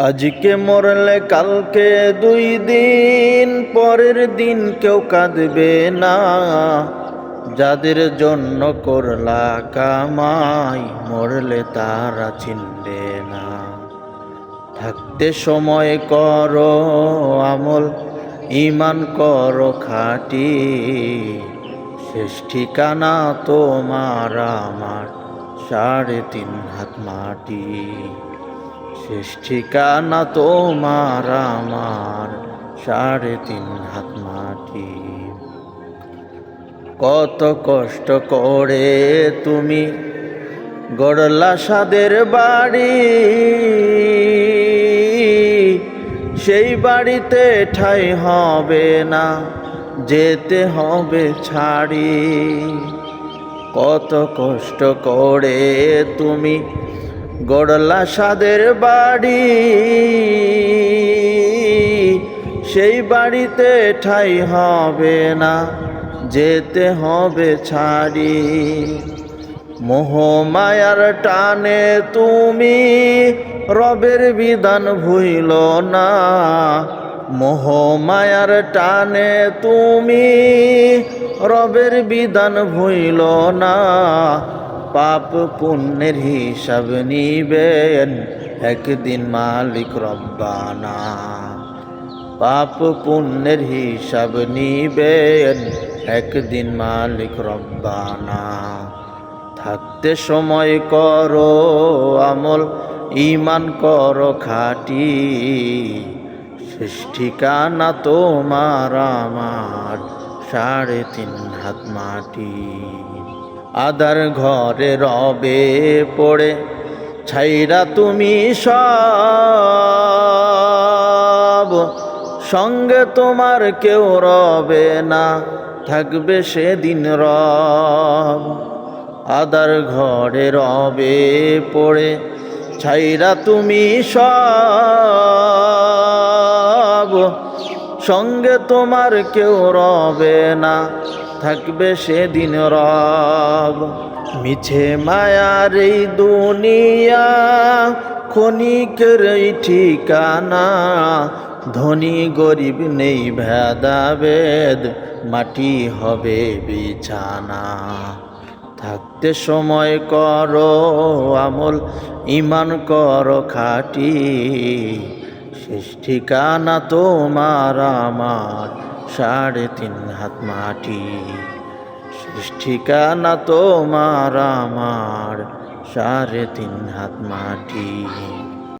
আজকে মরলে কালকে 2 দিন, পরের দিন কেউ কাঁদবে না। যাদের জন্য করলা কামাই, মরলে তারা চিনবে না। থাকতে সময় করো আমল, ঈমান করো খাঁটি। শেষ ঠিকানা তোমার আমার 3.5 হাত মাটি। শেষ ঠিকানা তোমার আমার 3.5 হাত মাটি। কত কষ্ট করে তুমি গড়লা সাদের বাড়ি, সেই বাড়িতে ঠাঁই হবে না, যেতে হবে ছাড়ি। কত কষ্ট করে তুমি গড়লা সাদের বাড়ি, সেই বাড়িতে ঠাঁই হবে না, যেতে হবে ছাড়ি। মোহমায়ার টানে তুমি রবের বিধান ভুইল না। মোহমায়ার টানে তুমি রবের বিধান ভুইল না। পাপ পুণ্যের হিসাব নিবেন একদিন মালিক রব্বানা। পাপ পুণ্যের হিসাব নিবেন একদিন মালিক রব্বানা। থাকতে সময় করো আমল, ঈমান করো খাঁটি। শেষ ঠিকানা তোমার আমার 3.5 হাত মাটি। আদার ঘরে রবে পড়ে ছাইরা তুমি সব, সঙ্গে তোমার কেউ রবে না, থাকবে সেদিন রব। আদার ঘরে রবে পড়ে ছাইরা তুমি সব, সঙ্গে তোমার কেউ রবে না, থাকবে সেদিন রব। মিছে মায়ার এই দুনিয়া ক্ষণিকের এই ঠিকানা। ধনী গরিব নেই ভেদাভেদ, মাটি হবে বিছানা। থাকতে সময় করো আমল, ঈমান করো খাঁটি। শেষ ঠিকানা তোমার আমার 3.5 হাত মাটি। শেষ ঠিকানা তোমার আমার 3.5 হাত মাটি।